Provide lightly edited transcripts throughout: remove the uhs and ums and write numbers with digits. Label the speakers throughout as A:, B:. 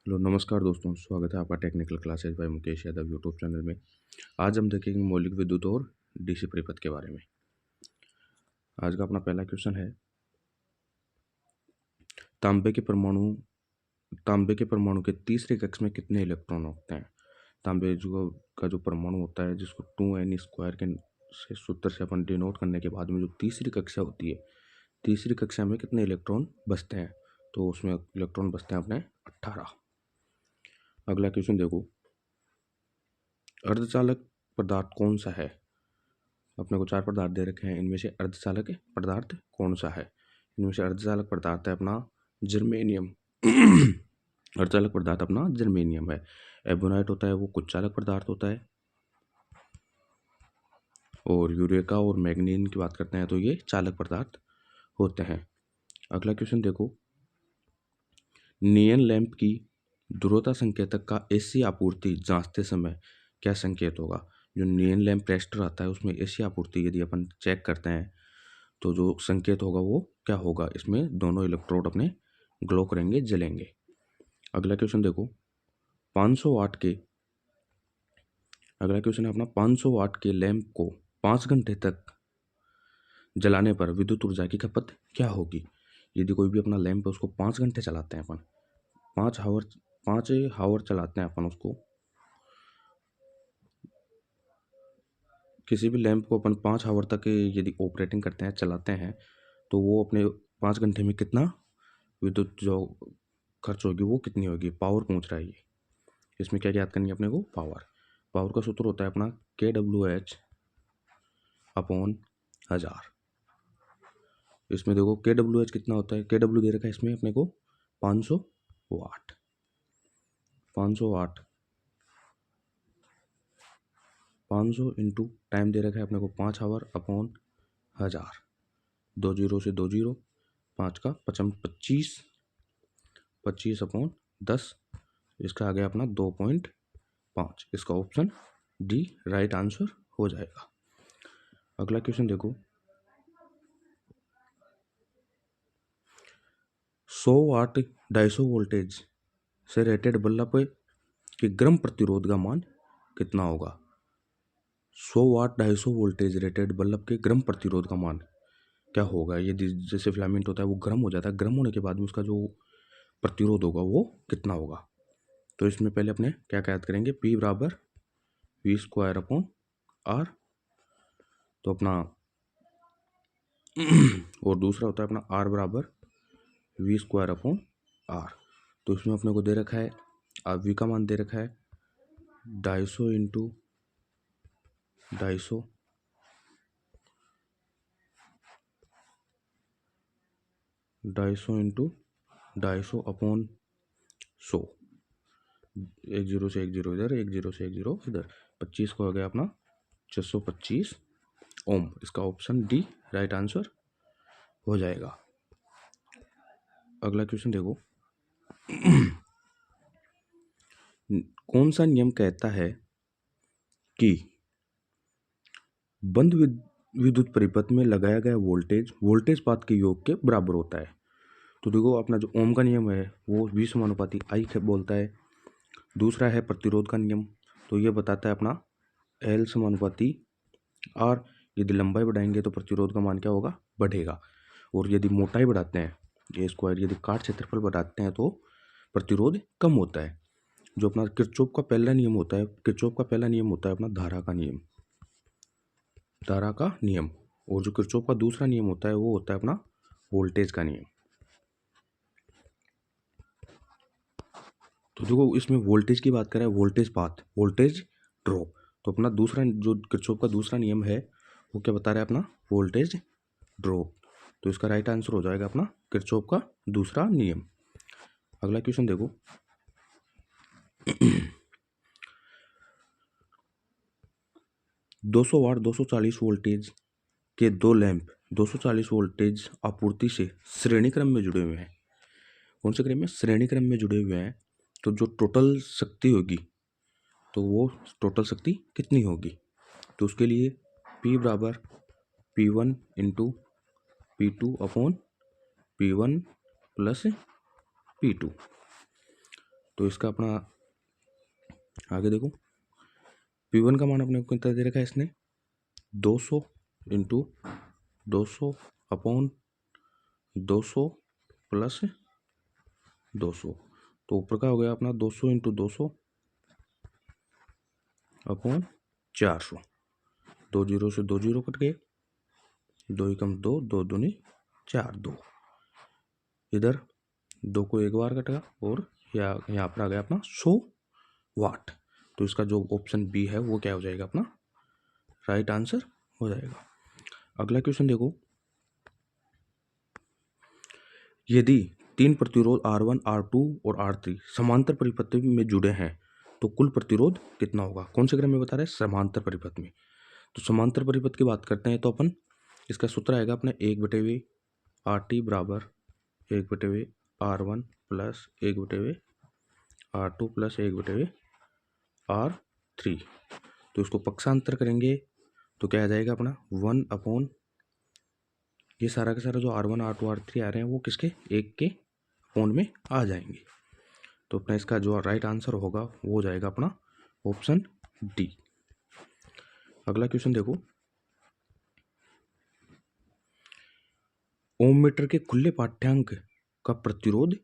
A: Hello नमस्कार दोस्तों, स्वागत है आपका technical classes by Mukesh Yadav YouTube channel में। आज हम देखेंगे मौलिक विद्युत और डीसी परिपथ के बारे में। आज का अपना पहला क्वेश्चन है, तांबे के परमाणु के तीसरे कक्ष में कितने इलेक्ट्रॉन होते हैं। तांबे का जो परमाणु होता है, जिसको 2n² के से सूत्र से अपन डिनोट करने के बाद में जो तीसरी कक्षा होती है, तीसरी कक्षा में कितने इलेक्ट्रॉन बचते हैं, तो उसमें इलेक्ट्रॉन बचते हैं अपने 18। अगला क्वेश्चन देखो, अर्धचालक पदार्थ कौन सा है। अपने को 4 पदार्थ दे रखे हैं, इनमें से अर्धचालक पदार्थ कौन सा है। इनमें से अर्धचालक पदार्थ है अपना जर्मेनियम। अर्धचालक पदार्थ अपना जर्मेनियम है। एबोनाइट होता है वो कुछ चालक पदार्थ होता है, और यूरेका और मैग्नीन की बात करते हैं तो ये चालक पदार्थ होते हैं। अगला क्वेश्चन देखो, नियन लैंप की ध्रुवता संकेतक का एसी आपूर्ति जांचते समय क्या संकेत होगा। जो नियन लैंप टेस्टर आता है उसमें एसी आपूर्ति यदि अपन चेक करते हैं तो जो संकेत होगा वो क्या होगा। इसमें दोनों इलेक्ट्रोड अपने ग्लो करेंगे, जलेंगे। अगला क्वेश्चन देखो, 500 वाट के अगला क्वेश्चन है अपना 500 वाट के लैंप को 5 घंटे तक जलाने पर विद्युत ऊर्जा की खपत क्या होगी। यदि कोई भी अपना लैंप है उसको 5 घंटे चलाते हैं अपन, 5 हावर चलाते हैं अपन उसको, किसी भी लैंप को अपन 5 हावर तक यदि ऑपरेटिंग करते हैं, चलाते हैं, तो वो अपने 5 घंटे में कितना विद्युत जो खर्च होगी वो कितनी होगी। पावर पूछ रहा है ये। इसमें क्या याद करनी है अपने को, पावर का सूत्र होता है अपना kWh अपॉन 1000। इसमें देखो kWh कितना होता है, kW दे रखा है इसमें अपने को 500 वाट। 500 इंटू टाइम दे रखा है अपने को 5 आवर अपॉन 1000। 2 जीरो से 2 जीरो, 5 का 25, 25 अपॉन 10, इसका आ गया अपना 2.5। इसका ऑप्शन डी राइट आंसर हो जाएगा। अगला क्वेश्चन देखो, 100 वाट 250 वोल्टेज से रेटेड बल्ब के गर्म प्रतिरोध का मान कितना होगा। 100 वाट 250 वोल्टेज रेटेड बल्ब के गर्म प्रतिरोध का मान क्या होगा। यदि जैसे फिलामेंट होता है वो गर्म हो जाता है, गर्म होने के बाद में उसका जो प्रतिरोध होगा वो कितना होगा। तो इसमें पहले अपने क्या याद करेंगे, P बराबर V² अपॉन R, तो अपना और दूसरा होता है अपना R बराबर V² अपॉन R। तो इसमें अपने को दे रखा है, V का मान दे रखा है 250 इंटू 250 इंटू 250 अपॉन 100। 1 जीरो से 1 जीरो इधर, 1 जीरो से 1 जीरो इधर, 25 को हो गया अपना 625 ओम। इसका ऑप्शन डी राइट आंसर हो जाएगा। अगला क्वेश्चन देखो, कौन सा नियम कहता है कि बंद विद्युत परिपथ में लगाया गया वोल्टेज पात के योग के बराबर होता है। तो देखो अपना जो ओम का नियम है वो V समानुपाती I बोलता है। दूसरा है प्रतिरोध का नियम, तो ये बताता है अपना L समानुपाती R। यदि लंबाई बढ़ाएंगे तो प्रतिरोध का मान क्या होगा, बढ़ेगा। और यदि मोटाई बढ़ाते हैं A², यदि काट क्षेत्रफल बढ़ाते हैं तो प्रतिरोध कम होता है। जो अपना किरचॉफ का पहला नियम होता है अपना धारा का नियम। और जो किरचॉफ का दूसरा नियम होता है वो होता है अपना वोल्टेज का नियम। तो देखो इसमें वोल्टेज की बात करें, वोल्टेज पाथ, वोल्टेज ड्रॉप, तो अपना दूसरा जो किरचॉफ का दूसरा नियम है वो क्या बता रहा है, अपना वोल्टेज ड्रॉप। तो इसका राइट आंसर हो जाएगा अपना किरचॉफ का दूसरा नियम। अगला क्वेश्चन देखो, 200 वाट 240 वोल्टेज के दो लैंप 240 वोल्टेज आपूर्ति से श्रेणी क्रम में जुड़े हुए हैं। कौन से क्रम में, श्रेणी क्रम में जुड़े हुए हैं। तो जो टोटल शक्ति होगी, तो वो टोटल शक्ति कितनी होगी। तो उसके लिए P बराबर P1 into P2 upon P1 plus P2। तो इसका अपना आगे देखो, P1 का मान अपने को कितना दे रखा है इसने, 200 इंटू 200 अपॉन 200 प्लस 200, तो ऊपर का हो गया अपना 200 इंटू 200 अपॉन 400। 2 जीरो से 2 जीरो कट गए, 2 एकम 2, 2 दूनी 4, 2 इधर 2 को एक बार कटेगा और यहाँ पर आ गया अपना 100 वाट। तो इसका जो ऑप्शन बी है वो क्या हो जाएगा, अपना राइट आंसर हो जाएगा। अगला क्वेश्चन देखो, यदि 3 प्रतिरोध R1, R2 और R3 समांतर परिपथ में जुड़े हैं तो कुल प्रतिरोध कितना होगा। कौन से क्रम में बता रहे हैं, समांतर परिपथ में। तो समांतर परिपथ की बात करते हैं तो अपन इसका सूत्र आएगा अपने 1/V RT बराबर 1/V R1 plus 1/V R2 plus 1/V R3। तो इसको पक्षांतर करेंगे तो क्या आ जाएगा अपना 1 अपॉन, ये सारा का सारा जो R1 R2 R3 आ रहे हैं वो किसके, एक के अपॉन में आ जाएंगे। तो अपना इसका जो राइट आंसर होगा वो हो जाएगा अपना ऑप्शन डी। अगला क्वेश्चन देखो, ओम मीटर के खुले पाठ्यांक का प्रतिरोध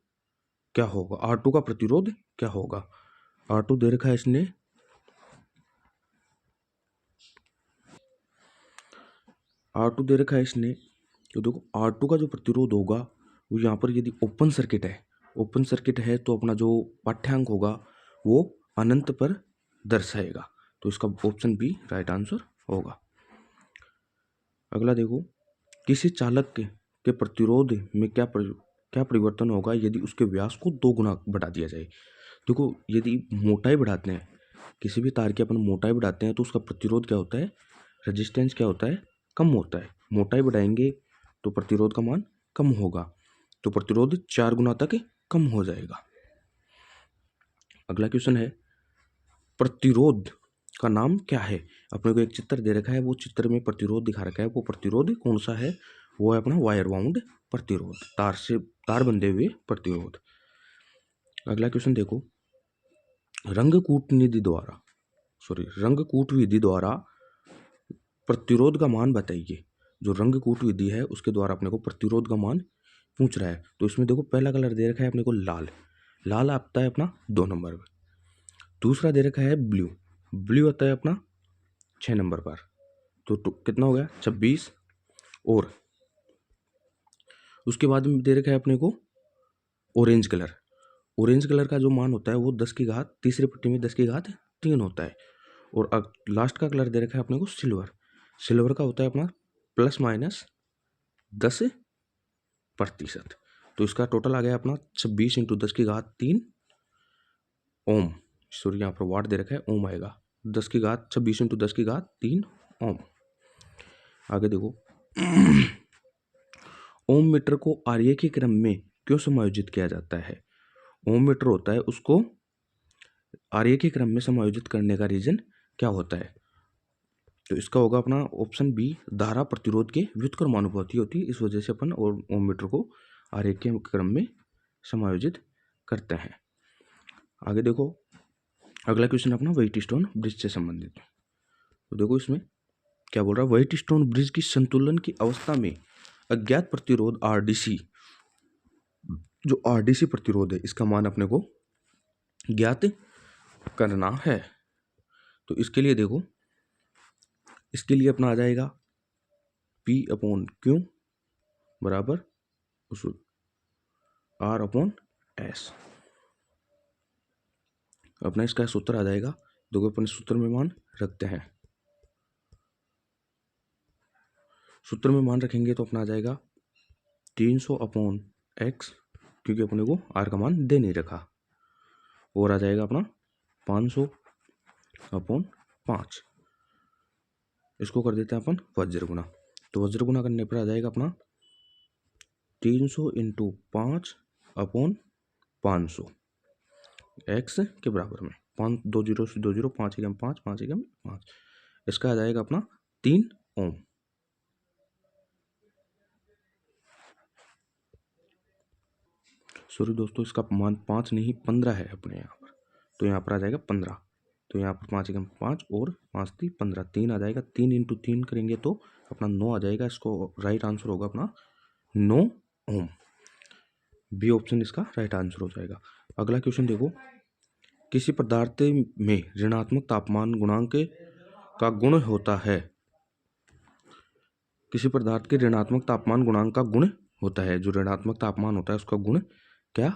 A: क्या होगा, R2 का प्रतिरोध क्या होगा। R2 दे रखा है इसने, R2 दे रखा है इसने, तो देखो R2 का जो प्रतिरोध होगा वो यहाँ पर यदि ओपन सर्किट है, ओपन सर्किट है तो अपना जो पाठ्यांक होगा वो अनंत पर दर्शाएगा। तो इसका ऑप्शन बी राइट आंसर होगा। अगला देखो, किसी चालक के प्रतिरोध में क्या परिवर्तन होगा यदि उसके व्यास को 2 गुना बढ़ा दिया जाए। देखो यदि मोटाई बढ़ाते हैं, किसी भी तार की अपन मोटाई बढ़ाते हैं तो उसका प्रतिरोध क्या होता है, रेजिस्टेंस क्या होता है, कम होता है। मोटाई बढ़ाएंगे तो प्रतिरोध का मान कम होगा, तो प्रतिरोध 4 गुना तक कम हो जाएगा। अगला क्वेश्चन है, प्रतिरोध का नाम क्या है। अपने को एक चित्र दे रखा है, वो चित्र में प्रतिरोध दिखा रखा है, वो प्रतिरोध कौन सा है, वो है अपना वायर बाउंड प्रतिरोध, तार बंधे हुए प्रतिरोध। अगला क्वेश्चन देखो, रंगकूट विधि द्वारा प्रतिरोध का मान बताइए। जो रंगकूट विधि है उसके द्वारा अपने को प्रतिरोध का मान पूछ रहा है। तो इसमें देखो पहला कलर दे रखा है अपने को लाल आता है अपना 2 नंबर पर। दूसरा दे रखा है ब्लू आता है अपना 6 नंबर पर। तो कितना हो गया 26। और उसके बाद में दे रखा है अपने को ऑरेंज कलर का जो मान होता है वो 10 की घात, तीसरी पट्टी में 10 की घात 3 होता है। और लास्ट का कलर दे रखा है अपने को सिल्वर का होता है अपना ±10%। तो इसका टोटल आ गया अपना 26 इंटू 10 की घात 3 ओम, सॉरी यहाँ पर वाट दे रखा है, ओम आएगा 10 की घात 26 इंटू 10 की घात 3 ओम। आगे देखो, ओम मीटर को आर्य के क्रम में क्यों समायोजित किया जाता है। ओम मीटर होता है उसको आर्य के क्रम में समायोजित करने का रीजन क्या होता है। तो इसका होगा अपना ऑप्शन बी, धारा प्रतिरोध के व्युत्क्रमानुपाती होती है, इस वजह से अपन और ओम मीटर को आर्य के क्रम में समायोजित करते हैं। आगे देखो, अगला क्वेश्चन अपना व्हाइटस्टोन ब्रिज से संबंधित। तो देखो इसमें क्या बोल रहा है, व्हाइटस्टोन ब्रिज की संतुलन की अवस्था में अज्ञात प्रतिरोध आरडीसी, जो आरडीसी प्रतिरोध है इसका मान अपने को ज्ञात करना है। तो इसके लिए देखो, इसके लिए अपना आ जाएगा P/Q बराबर R/S। अपना इसका सूत्र आ जाएगा, देखो अपन सूत्र में मान रखते हैं, सूत्र में मान रखेंगे तो अपना आ जाएगा 300/x, क्योंकि अपने को R का मान दे नहीं रखा, और आ जाएगा अपना 500/5। इसको कर देते हैं अपन वज्र गुना। तो वज्र गुना करने पर आ जाएगा अपना 300 इंटू 5/500 x के बराबर में 5, 2 जीरो से 2 जीरो, 5 एकम 5, 5 एकम 5। इसका आ जाएगा अपना 3 ओम। सॉरी दोस्तों, इसका मान 5 नहीं 15 है अपने यहाँ पर, तो यहाँ पर आ जाएगा 15। तो यहाँ पर 5 एकम 5 और 5 × 3 = 15, 3 आ जाएगा। 3 × 3 करेंगे तो अपना 9 आ जाएगा। इसको राइट आंसर होगा अपना 9 ओम। बी ऑप्शन इसका राइट आंसर हो जाएगा। अगला क्वेश्चन देखो, किसी पदार्थ में ऋणात्मक तापमान गुणांक का गुण होता है। किसी पदार्थ के ऋणात्मक तापमान गुणांक का गुण होता है। जो ऋणात्मक तापमान होता है उसका गुण क्या,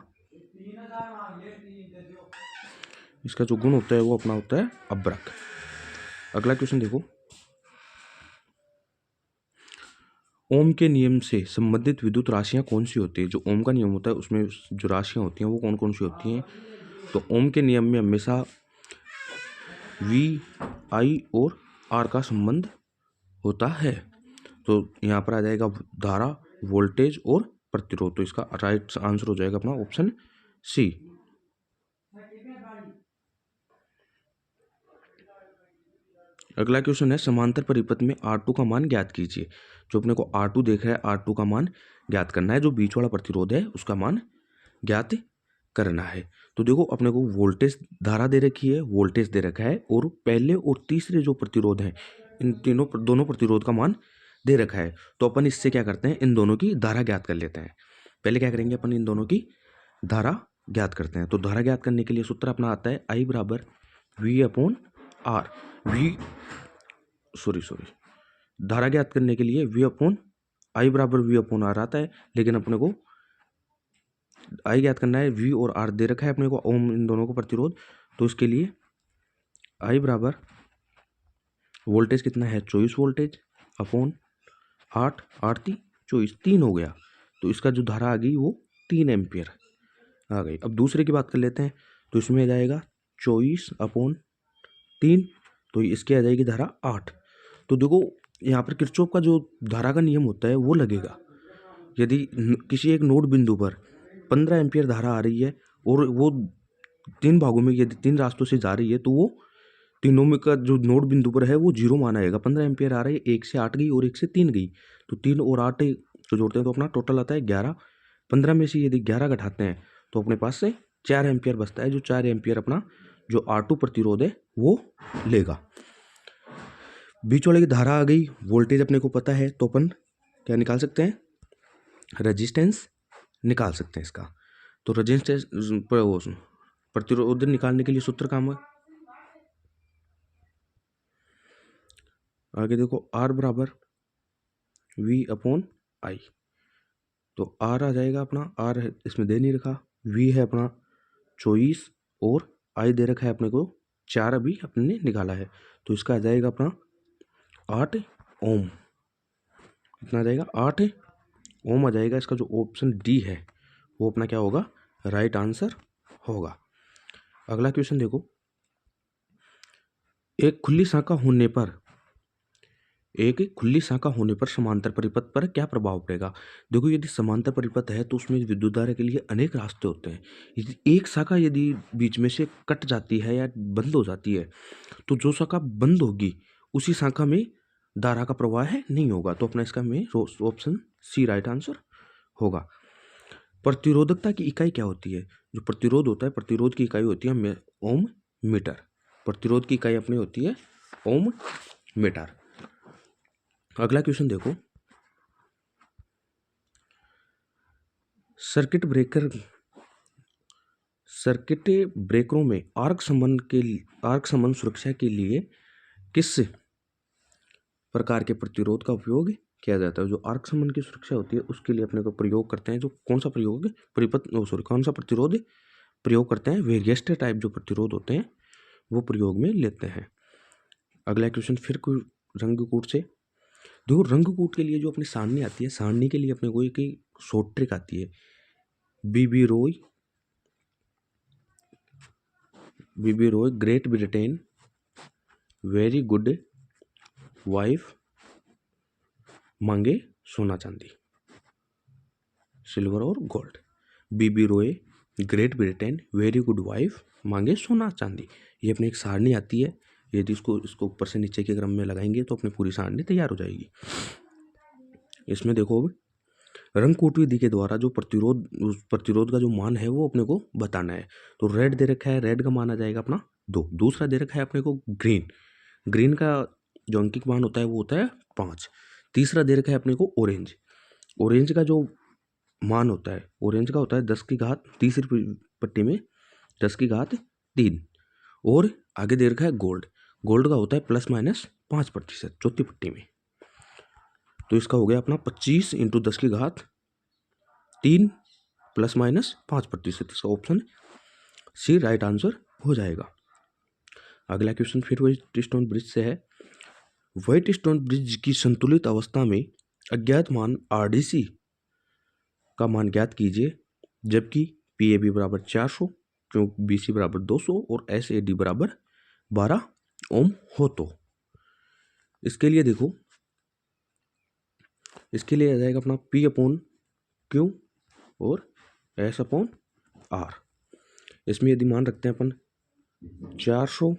A: इसका जो गुण होता है वो अपना होता है अभ्रक। अगला क्वेश्चन देखो, ओम के नियम से संबंधित विद्युत राशियां कौन सी होती है। जो ओम का नियम होता है उसमें जो राशियां होती हैं वो कौन कौन सी होती हैं। तो ओम के नियम में हमेशा V, I और R का संबंध होता है। तो यहाँ पर आ जाएगा धारा, वोल्टेज और प्रतिरोध। तो इसका राइट आंसर हो जाएगा अपना ऑप्शन सी। अगला क्वेश्चन है, समांतर परिपथ में R2 का मान ज्ञात कीजिए। जो अपने को R2 देख रहा है, R2 का मान ज्ञात करना है। जो बीच वाला प्रतिरोध है उसका मान ज्ञात करना है। तो देखो अपने को वोल्टेज धारा दे रखी है, वोल्टेज दे रखा है, और पहले और तीसरे जो प्रतिरोध हैं इन दोनों प्रतिरोध का मान दे रखा है। तो अपन इससे क्या करते हैं, इन दोनों की धारा ज्ञात कर लेते हैं। पहले क्या करेंगे, अपन इन दोनों की धारा ज्ञात करते हैं। तो धारा ज्ञात करने के लिए सूत्र अपना आता है I = V/R। धारा ज्ञात करने के लिए I = V/R आता है, लेकिन अपने को I ज्ञात करना है। V और R दे रखा है अपने को, ओम इन दोनों को प्रतिरोध। तो इसके लिए I बराबर वोल्टेज कितना है 24 वोल्टेज अपॉन 8, 8 × 24, 3 हो गया। तो इसका जो धारा आ गई वो 3 एम्पियर आ गई। अब दूसरे की बात कर लेते हैं। तो इसमें आ जाएगा 24/3, तो इसके आ जाएगी धारा 8। तो देखो यहाँ पर किरचॉफ का जो धारा का नियम होता है वो लगेगा। यदि किसी एक नोड बिंदु पर 15 एम्पियर धारा आ रही है और वो 3 भागों में यदि 3 रास्तों से जा रही है, तो वो तीनों में का जो नोड बिंदु पर है वो 0 माना जाएगा। 15 एम्पियर आ रही है, 1 से 8 गई और 1 से 3 गई, तो 3 और 8 को जोड़ते हैं तो अपना टोटल आता है 11। 15 में से यदि 11 घटाते हैं तो अपने पास से 4 एम्पियर बचता है। जो 4 एम्पियर अपना जो R2 प्रतिरोध है वो लेगा। बीच वाले की धारा आ गई, वोल्टेज अपने को पता है, तो अपन क्या निकाल सकते हैं, रेजिस्टेंस निकाल सकते हैं इसका। तो रेजिस्टेंस प्रतिरोध निकालने के लिए सूत्र काम है। आगे देखो R = V/I। तो R आ जाएगा अपना, R है इसमें दे नहीं रखा, V है अपना 24 और I दे रखा है अपने को 4, अभी अपने ने निकाला है। तो इसका आ जाएगा अपना 8 ओम। कितना आ जाएगा 8 ओम आ जाएगा। इसका जो ऑप्शन डी है वो अपना क्या होगा, राइट आंसर होगा। अगला क्वेश्चन देखो, एक खुली शाखा होने पर समांतर परिपथ पर क्या प्रभाव पड़ेगा। देखो यदि समांतर परिपथ है तो उसमें विद्युत धारा के लिए अनेक रास्ते होते हैं। यदि एक शाखा यदि बीच में से कट जाती है या बंद हो जाती है, तो जो शाखा बंद होगी उसी शाखा में धारा का प्रवाह है नहीं होगा। तो अपना इसका में ऑप्शन सी राइट आंसर होगा। प्रतिरोधकता की इकाई क्या होती है। जो प्रतिरोध होता है, प्रतिरोध की इकाई होती है ओम मीटर। प्रतिरोध की इकाई अपनी होती है ओम मीटर। अगला क्वेश्चन देखो, सर्किट ब्रेकरों में आर्क संबंध सुरक्षा के लिए किस प्रकार के प्रतिरोध का उपयोग किया जाता है। जो आर्क संबंध की सुरक्षा होती है उसके लिए अपने को प्रयोग करते हैं। जो कौन सा प्रतिरोध प्रयोग करते हैं, वेरिएस्टर टाइप जो प्रतिरोध होते हैं वो प्रयोग में लेते हैं। अगला क्वेश्चन फिर कोई रंगकूट से। देखो रंगकूट के लिए जो अपनी सारणी आती है, सारणी के लिए अपने को एक शॉर्ट ट्रिक आती है, बीबी Roy Great Britain very good wife मांगे सोना चांदी, सिल्वर और गोल्ड। बीबी Roy Great Britain very good wife मांगे सोना चांदी, ये अपनी एक सारणी आती है। यदि इसको ऊपर से नीचे के क्रम में लगाएंगे तो अपनी पूरी सारणी तैयार हो जाएगी। इसमें देखो रंग विधि के द्वारा जो प्रतिरोध का जो मान है वो अपने को बताना है। तो रेड दे रखा है, रेड का मान आ जाएगा अपना 2। दूसरा दे रखा है अपने को ग्रीन, ग्रीन का जो अंकित मान होता है वो होता है 5। तीसरा दे रखा है अपने को ऑरेंज, ऑरेंज का जो मान होता है, ऑरेंज का होता है 10 की घात तीसरी पट्टी में 10 की घात 3। और आगे दे रखा है गोल्ड, गोल्ड का होता है ±5% चौथी पट्टी में। तो इसका हो गया अपना 25 × 10 की घात 3 ±5%। इसका ऑप्शन सी राइट आंसर हो जाएगा। अगला क्वेश्चन फिर व्हाइट स्टोन ब्रिज से है। व्हाइट स्टोन ब्रिज की संतुलित अवस्था में अज्ञात मान RDC का मान ज्ञात कीजिए जबकि PAB बराबर 400, BC बराबर 200 और SAD बराबर 12 ओम हो। तो इसके लिए देखो, इसके लिए आ जाएगा अपना P/Q और S/R। इसमें यदि मान रखते हैं अपन 400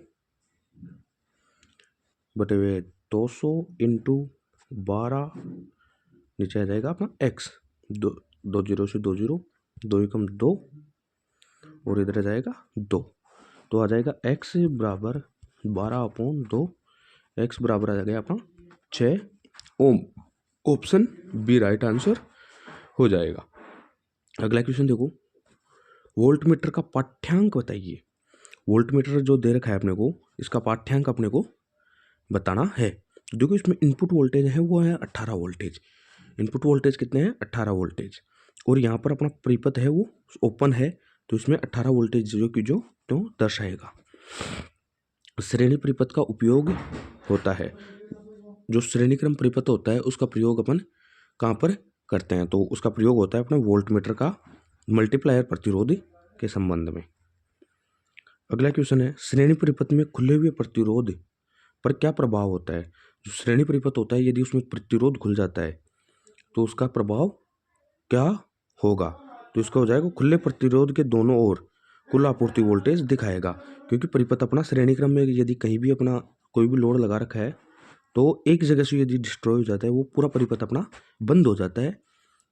A: बटे 200 × 12, नीचे आ जाएगा अपना x, 2 0 से 2 0, 2 एकम 2 और इधर आ जाएगा 2। तो आ जाएगा x बराबर 12/2, x बराबर आ गया अपना 6 ओम। ऑप्शन बी राइट आंसर हो जाएगा। अगला क्वेश्चन देखो, वोल्टमीटर का पाठ्यांक बताइए। वोल्टमीटर जो दे रखा है अपने को, इसका पाठ्यांक अपने को बताना है। देखो इसमें इनपुट वोल्टेज है वो है 18 वोल्टेज। इनपुट वोल्टेज कितने हैं? 18 वोल्टेज। और यहाँ पर अपना परिपथ है वो ओपन है, तो इसमें 18 वोल्टेज जो दर्शाएगा। श्रेणी परिपथ का उपयोग होता है, जो श्रेणी क्रम परिपथ होता है उसका प्रयोग अपन कहाँ पर करते हैं? तो उसका प्रयोग होता है अपने वोल्टमीटर का मल्टीप्लायर प्रतिरोध के संबंध में। अगला क्वेश्चन है, श्रेणी परिपथ में खुले हुए प्रतिरोध पर क्या प्रभाव होता है? जो श्रेणी परिपथ होता है यदि उसमें प्रतिरोध खुल जाता है तो उसका प्रभाव क्या होगा? तो इसका हो जाएगा खुले प्रतिरोध के दोनों ओर कुल आपूर्ति वोल्टेज दिखाएगा, क्योंकि परिपथ अपना श्रेणी क्रम में यदि कहीं भी अपना कोई भी लोड लगा रखा है तो एक जगह से यदि डिस्ट्रॉय हो जाता है वो पूरा परिपथ अपना बंद हो जाता है,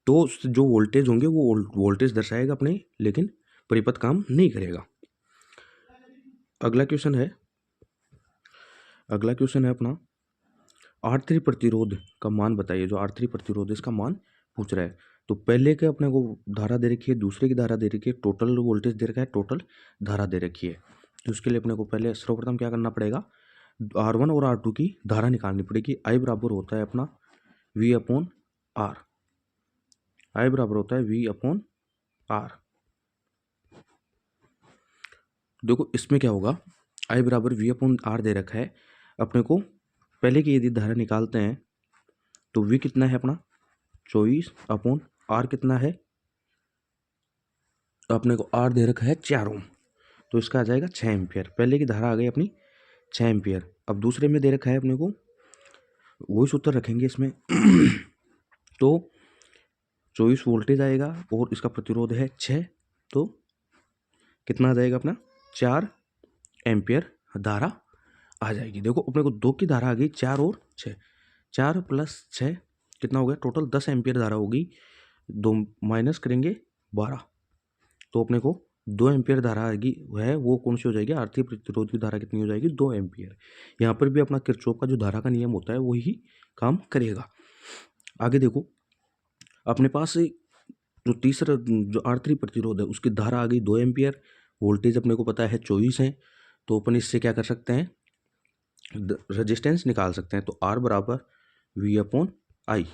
A: तो जो वोल्टेज होंगे वो वोल्टेज दर्शाएगा अपने, लेकिन परिपथ काम नहीं करेगा। अगला क्वेश्चन है अपना R3 प्रतिरोध का मान बताइए। जो R3 प्रतिरोध इसका मान पूछ रहा है। तो पहले के अपने को धारा दे रखी है, दूसरे की धारा दे रखी है, टोटल वोल्टेज दे रखा है, टोटल धारा दे रखी है। तो उसके लिए अपने को पहले सर्वप्रथम क्या करना पड़ेगा? R1 और R2 की धारा निकालनी पड़ेगी। I बराबर होता है अपना V/R। I बराबर होता है V/R। देखो इसमें क्या होगा, I बराबर V/R दे रखा है अपने को। पहले की यदि धारा निकालते हैं तो V कितना है अपना 24/R कितना है अपने को? R दे रखा है 4 ओम, तो इसका आ जाएगा 6 एम्पियर। पहले की धारा आ गई अपनी 6 एम्पियर। अब दूसरे में दे रखा है अपने को, वही सूत्र रखेंगे इसमें तो 24 वोल्टेज आएगा और इसका प्रतिरोध है 6, तो कितना आ जाएगा अपना 4 एम्पियर धारा आ जाएगी। देखो अपने को 2 की धारा आ गई, 4 और 6, 4 + 6 कितना हो गया? टोटल 10 एम्पियर धारा होगी। 2 माइनस करेंगे 12, तो अपने को 2 एम्पियर धारा आएगी, वह वो कौन सी हो जाएगी? R3 प्रतिरोध की धारा कितनी हो जाएगी? 2 एम्पियर। यहाँ पर भी अपना किरचॉफ का जो धारा का नियम होता है वही काम करेगा। आगे देखो, अपने पास जो तीसरा जो R3 प्रतिरोध है उसकी धारा आ गई 2 एम्पियर, वोल्टेज अपने को पता है 24 है, तो अपन इससे क्या कर सकते हैं? रेजिस्टेंस निकाल सकते हैं। तो R बराबर V/I,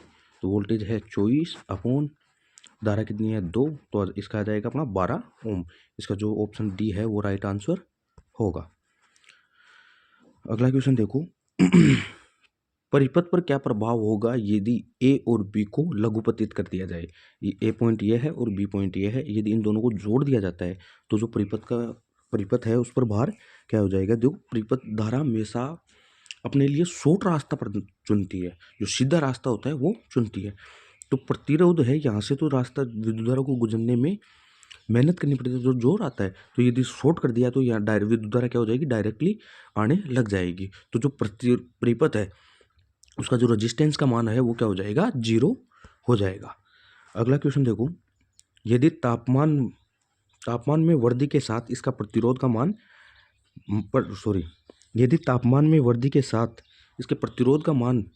A: तो वोल्टेज है 24 अपॉन धारा कितनी है 2, तो इसका आ जाएगा अपना 12 ओम। इसका जो ऑप्शन डी है वो राइट आंसर होगा। अगला क्वेश्चन देखो परिपथ पर क्या प्रभाव होगा यदि A और B को लघुपतित कर दिया जाए? ये A पॉइंट ये है और B पॉइंट ये है, यदि इन दोनों को जोड़ दिया जाता है तो जो परिपथ है उस पर भार क्या हो जाएगा? देखो परिपथ धारा हमेशा अपने लिए शॉर्ट रास्ता पर चुनती है, जो सीधा रास्ता होता है वो चुनती है। तो प्रतिरोध है यहाँ से तो रास्ता विद्युत धारा को गुजरने में मेहनत करनी पड़ती है, जो जोर आता है। तो यदि शॉर्ट कर दिया तो यहाँ डायरेक्ट विद्युत धारा क्या हो जाएगी? डायरेक्टली आने लग जाएगी। तो जो परिपथ है उसका जो रेजिस्टेंस का मान है वो क्या हो जाएगा? 0 हो जाएगा। अगला क्वेश्चन देखो, यदि तापमान में वृद्धि के साथ इसका प्रतिरोध का मान यदि तापमान में वृद्धि के साथ इसके प्रतिरोध का मान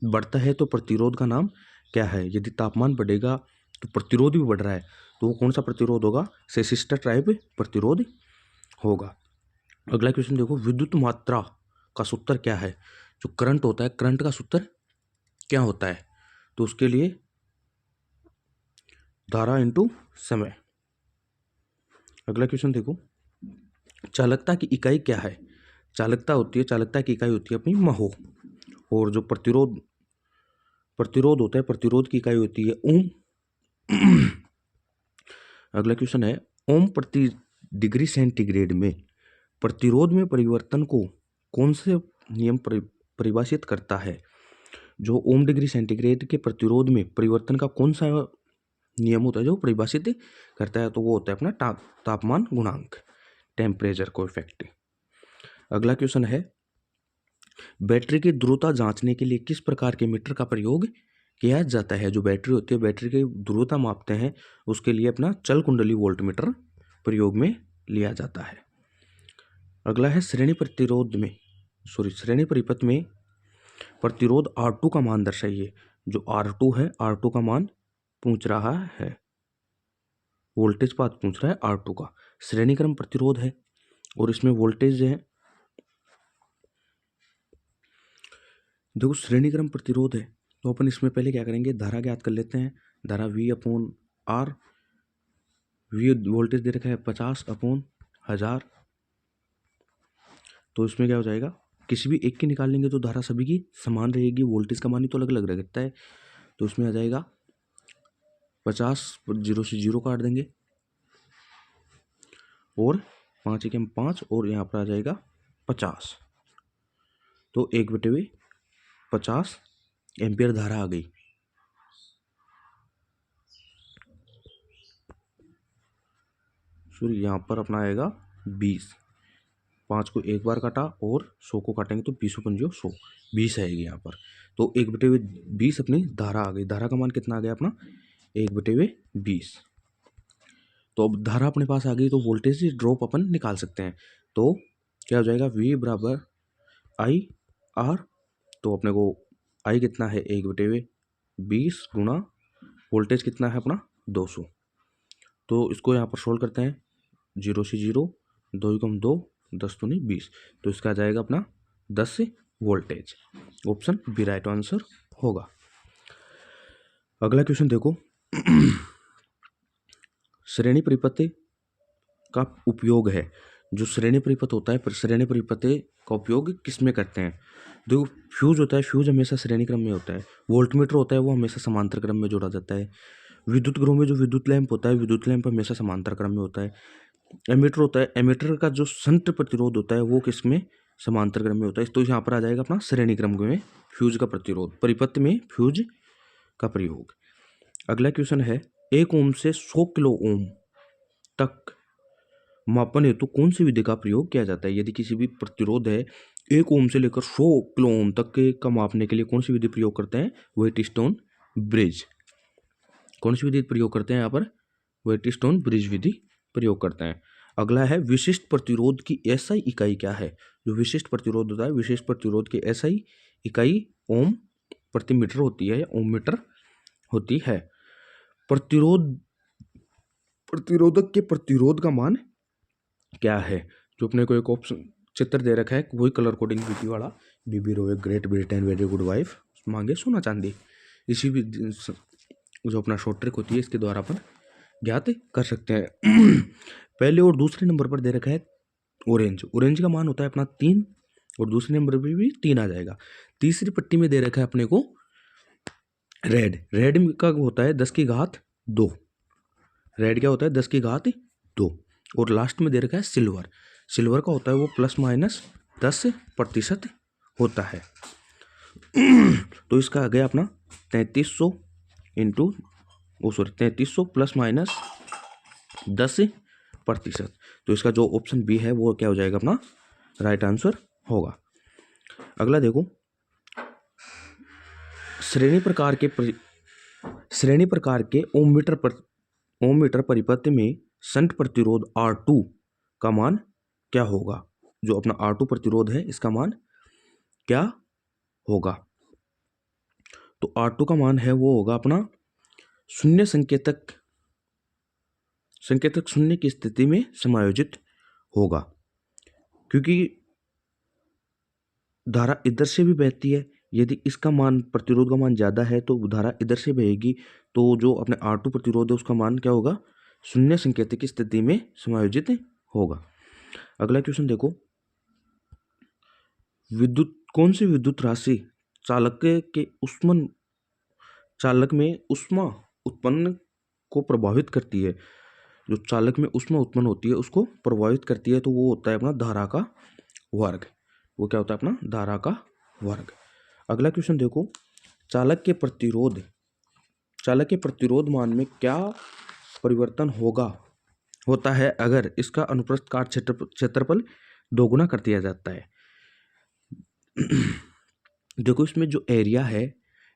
A: बढ़ता है तो प्रतिरोध का नाम क्या है? यदि तापमान बढ़ेगा तो प्रतिरोध भी बढ़ रहा है, तो वो कौन सा प्रतिरोध होगा? रेसिस्टर टाइप प्रतिरोध होगा। अगला क्वेश्चन देखो, विद्युत मात्रा का सूत्र क्या है? जो करंट होता है, करंट का सूत्र क्या होता है? तो उसके लिए धारा इंटू समय। अगला क्वेश्चन देखो, चालकता की इकाई क्या है? चालकता की इकाई होती है अपनी महो, और जो प्रतिरोध होता है, प्रतिरोध की इकाई होती है ओम। अगला क्वेश्चन है, ओम प्रति डिग्री सेंटीग्रेड में प्रतिरोध में परिवर्तन को कौन से नियम परिभाषित करता है? जो ओम डिग्री सेंटीग्रेड के प्रतिरोध में परिवर्तन का कौन सा नियम होता है जो परिभाषित करता है? तो वो होता है अपना तापमान गुणांक, टेम्परेचर कोएफिशिएंट। अगला क्वेश्चन है, बैटरी की ध्रुवता जांचने के लिए किस प्रकार के मीटर का प्रयोग किया जाता है? जो बैटरी होती है, बैटरी की ध्रुवता मापते हैं, उसके लिए अपना चल कुंडली वोल्ट मीटर प्रयोग में लिया जाता है। अगला है, श्रेणी परिपथ में प्रतिरोध R2 का मान दर्शाइए। जो R2 है, R2 का मान पूछ रहा है, वोल्टेज पाथ पूछ रहा है R2 का। श्रेणी क्रम प्रतिरोध है और इसमें वोल्टेज है, देखो श्रेणी क्रम प्रतिरोध है तो अपन इसमें पहले क्या करेंगे, धारा ज्ञात कर लेते हैं। धारा V/R, V वोल्टेज दे रखा है 50/1000, तो इसमें क्या हो जाएगा, किसी भी एक की निकाल लेंगे तो धारा सभी की समान रहेगी, वोल्टेज का मान ही तो अलग अलग रहता है। तो इसमें आ जाएगा 50, 0 से 0 काट देंगे, और 5 एकम 5, और यहाँ पर आ जाएगा 50, तो 1/50 एम्पियर धारा आ गई। सॉरी, यहाँ पर अपना आएगा 20, 5 को एक बार काटा और 100 को काटेंगे तो 20×5 20 आएगी यहाँ पर। तो 1/20 अपनी धारा आ गई। धारा का मान कितना आ गया अपना? 1/20। तो अब धारा अपने पास आ गई तो वोल्टेज ड्रॉप अपन निकाल सकते हैं। तो क्या हो जाएगा, V बराबर IR, तो अपने को I कितना है 1/20 गुणा वोल्टेज कितना है अपना 200। तो इसको यहाँ पर सोल्व करते हैं, 0 से 0, 2 एकम 2, 10 दूनी 20, तो इसका आ जाएगा अपना 10 voltage. Option B right answer होगा। अगला क्वेश्चन देखो, श्रेणी परिपथ का उपयोग है। जो श्रेणी परिपथ होता है, श्रेणी परिपथ का उपयोग किस में करते हैं? देखो, फ्यूज होता है, फ्यूज हमेशा श्रेणी क्रम में होता है। वोल्टमीटर होता है, वो हमेशा समांतर क्रम में जोड़ा जाता है। विद्युत गृह में जो विद्युत लैंप होता है, विद्युत लैंप हमेशा समांतर क्रम में होता है। एमीटर होता है, एमीटर का जो शंट प्रतिरोध होता है वो किस में? समांतर क्रम में होता है। तो यहाँ पर आ जाएगा अपना श्रेणी क्रम में फ्यूज का प्रतिरोध, परिपथ में फ्यूज का प्रयोग। अगला क्वेश्चन है, 1 ओम से 100 किलो ओम तक मापन हेतु कौन सी विधि का प्रयोग किया जाता है? यदि किसी भी प्रतिरोध है 1 ओम से लेकर 100 किलो ओम तक के का मापने के लिए कौन सी विधि प्रयोग करते हैं? Wheatstone bridge. कौन सी विधि प्रयोग करते हैं यहाँ पर? व्हीटस्टोन ब्रिज विधि प्रयोग करते हैं। अगला है, विशिष्ट प्रतिरोध की SI इकाई क्या है? जो विशिष्ट प्रतिरोध होता है, विशिष्ट प्रतिरोध की SI इकाई ओम प्रति मीटर होती है, ओम मीटर होती है। प्रतिरोधक के प्रतिरोध का मान क्या है? जो अपने को एक ऑप्शन चित्र दे रखा है, वही कलर कोडिंग बीपी वाला, बीबी रोवे great Britain very good wife मांगे सोना चांदी। इसी भी जो अपना शॉर्ट ट्रिक होती है, इसके द्वारा अपन ज्ञात कर सकते हैं। पहले और दूसरे नंबर पर दे रखा है ऑरेंज का मान होता है अपना 3, और दूसरे नंबर पर भी 3 आ जाएगा। तीसरी पट्टी में दे रखा है अपने को रेड का होता है 10⁻²। रेड क्या होता है? 10⁻²। और लास्ट में दे रखा है सिल्वर का होता है वो ±10% होता है। तो इसका आ गया अपना 3300 ±10%। तो इसका जो ऑप्शन बी है वो क्या हो जाएगा अपना राइट आंसर होगा। अगला देखो, श्रेणी प्रकार के श्रेणी प्रकार के ओम मीटर परिपथ में शंट प्रतिरोध R2 का मान क्या होगा? जो अपना R2 प्रतिरोध है इसका मान क्या होगा? तो R2 का मान है वो होगा अपना शून्य संकेतक शून्य की स्थिति में समायोजित होगा, क्योंकि धारा इधर से भी बहती है। यदि इसका मान प्रतिरोध का मान ज़्यादा है तो धारा इधर से बहेगी, तो जो अपने R2 प्रतिरोध है उसका मान क्या होगा? शून्य संकेतक की स्थिति में समायोजित होगा। अगला क्वेश्चन देखो, कौन सी विद्युत राशि चालक में ऊष्मा उत्पन्न को प्रभावित करती है? जो चालक में ऊष्मा उत्पन्न होती है उसको प्रभावित करती है, तो वो होता है अपना धारा का वर्ग। वो क्या होता है? अपना धारा का वर्ग। अगला क्वेश्चन देखो, चालक के प्रतिरोध मान में क्या परिवर्तन होता है अगर इसका अनुप्रस्थ काट क्षेत्रफल दोगुना कर दिया जाता है? देखो, इसमें जो एरिया है,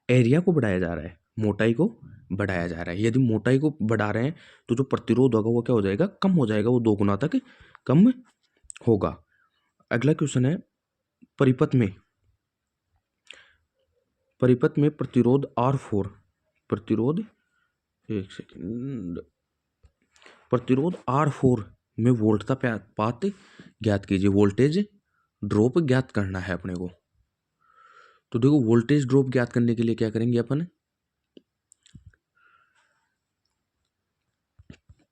A: एरिया को बढ़ाया जा रहा है, मोटाई को बढ़ाया जा रहा है। यदि मोटाई को बढ़ा रहे हैं तो जो प्रतिरोध होगा वो क्या हो जाएगा? कम हो जाएगा, वो दोगुना तक कम होगा। अगला क्वेश्चन है, परिपथ में प्रतिरोध R4 प्रतिरोध R4 में वोल्ट का पात ज्ञात कीजिए। वोल्टेज ड्रॉप ज्ञात करना है अपने को। तो देखो, वोल्टेज ड्रॉप ज्ञात करने के लिए क्या करेंगे अपन?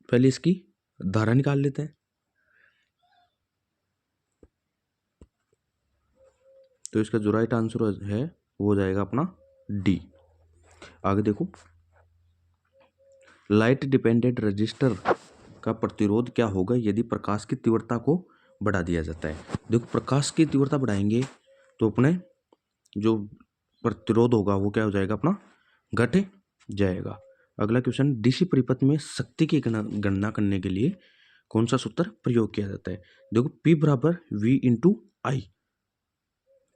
A: पहले इसकी धारा निकाल लेते हैं। तो इसका जो राइट आंसर है वो हो जाएगा अपना डी। आगे देखो, लाइट डिपेंडेंट रजिस्टर का प्रतिरोध क्या होगा यदि प्रकाश की तीव्रता को बढ़ा दिया जाता है? देखो, प्रकाश की तीव्रता बढ़ाएंगे तो अपने जो प्रतिरोध होगा वो क्या हो जाएगा? अपना घट जाएगा। अगला क्वेश्चन, डीसी परिपथ में शक्ति की गणना करने के लिए कौन सा सूत्र प्रयोग किया जाता है? देखो, P बराबर V इंटू आई।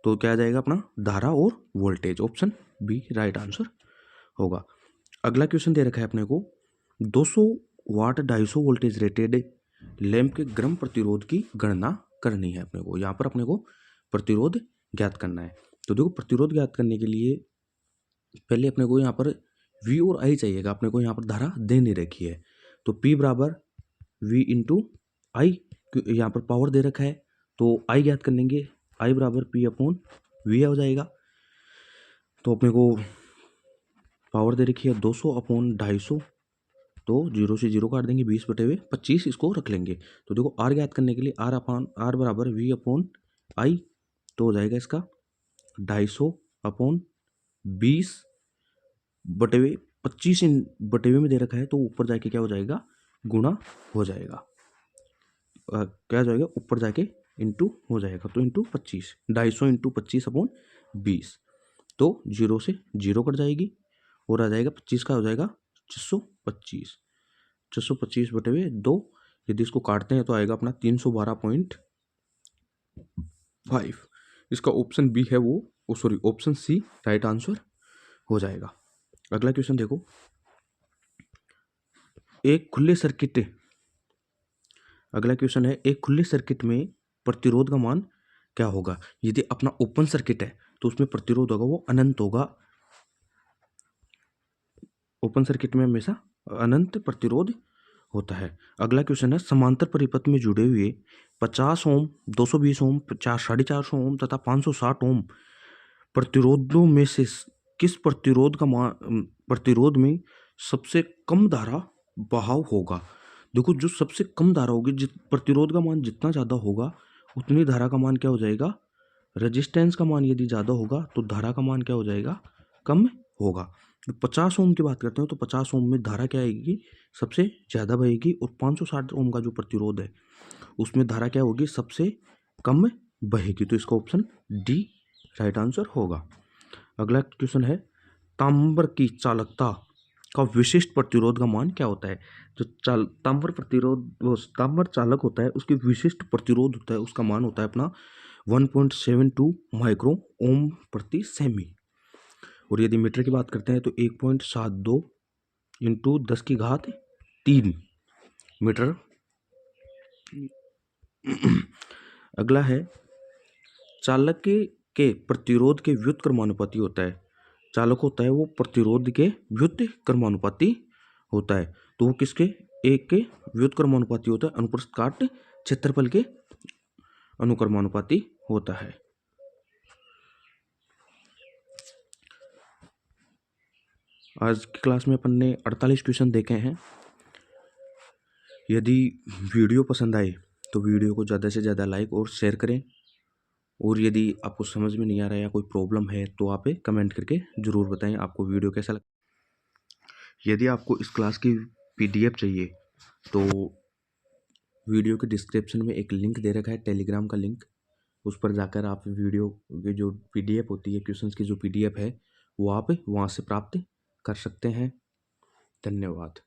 A: तो क्या आ जाएगा? अपना धारा और voltage. Option B right answer होगा। अगला क्वेश्चन दे रखा है अपने को, 200 वाट 250 वोल्टेज रेटेड लैंप के गर्म प्रतिरोध की गणना करनी है अपने को। यहाँ पर अपने को प्रतिरोध ज्ञात करना है। तो देखो, प्रतिरोध ज्ञात करने के लिए पहले अपने को यहाँ पर V और I चाहिएगा। अपने को यहाँ पर धारा दे नहीं रखी है, तो P बराबर V इंटू आई, यहाँ पर पावर दे रखा है तो I ज्ञात कर लेंगे। I बराबर P अपॉन V हो जाएगा। तो अपने को पावर दे रखी है 200 अपॉन 250, तो 0 से 0 काट देंगे, 20/25 इसको रख लेंगे। तो देखो, R ज्ञात करने के लिए R बराबर V अपॉन आई, तो हो जाएगा इसका 250 अपॉन 20/25 में दे रखा है, तो ऊपर जाके क्या हो जाएगा? गुणा हो जाएगा। क्या हो जाएगा? ऊपर जाके इंटू हो जाएगा, तो इंटू 25, 250 इंटू 25 अपॉन 20, तो 0 से 0 कट जाएगी और आ जाएगा 25 का हो जाएगा 625। 625/2, यदि इसको काटते हैं तो आएगा अपना 312.5। इसका ऑप्शन बी है वो sorry option C right answer हो जाएगा। अगला क्वेश्चन देखो, एक खुले सर्किट में प्रतिरोध का मान क्या होगा? यदि अपना ओपन सर्किट है तो उसमें प्रतिरोध होगा वो अनंत होगा। ओपन सर्किट में हमेशा अनंत प्रतिरोध होता है। अगला क्वेश्चन है, समांतर परिपथ में जुड़े हुए 50 ओम, 220 ओम, 450 ओम तथा 560 ओम प्रतिरोधों में से किस प्रतिरोध में सबसे कम धारा बहाव होगा? देखो, जो सबसे कम धारा होगी, प्रतिरोध का मान जितना ज़्यादा होगा उतनी धारा का मान क्या हो जाएगा? रेजिस्टेंस का मान यदि ज़्यादा होगा तो धारा का मान क्या हो जाएगा? कम होगा। 50 ओम की बात करते हैं तो 50 ओम में धारा क्या आएगी? सबसे ज़्यादा बहेगी। और 560 ओम का जो प्रतिरोध है उसमें धारा क्या होगी? सबसे कम बहेगी। तो इसका ऑप्शन डी राइट आंसर होगा। अगला क्वेश्चन है, तांबर की चालकता का विशिष्ट प्रतिरोध का मान क्या होता है? जो तांबर चालक होता है उसकी विशिष्ट प्रतिरोध होता है, उसका मान होता है अपना 1.72 माइक्रो ओम प्रति सेमी। और यदि मीटर की बात करते हैं तो 1.72 इंटू 10⁻³ मीटर। अगला है चालक के प्रतिरोध के व्युत्क्रमानुपाती होता है। चालक होता है वो प्रतिरोध के व्युत्क्रमानुपाती होता है। तो वो किसके? एक के व्युत्क्रमानुपाती होता है, अनुप्रस्थ काट क्षेत्रफल के अनुक्रमानुपाती होता है। आज की क्लास में अपन ने 48 क्वेश्चन देखे हैं। यदि वीडियो पसंद आए तो वीडियो को ज़्यादा से ज़्यादा लाइक और शेयर करें, और यदि आपको समझ में नहीं आ रहा है या कोई प्रॉब्लम है तो आप कमेंट करके ज़रूर बताएं आपको वीडियो कैसा लगा। यदि आपको इस क्लास की PDF चाहिए तो वीडियो के डिस्क्रिप्शन में एक लिंक दे रखा है, टेलीग्राम का लिंक। उस पर जाकर आप वीडियो की जो PDF होती है, क्वेश्चंस की जो PDF है, वो आप वहाँ से प्राप्त कर सकते हैं। धन्यवाद।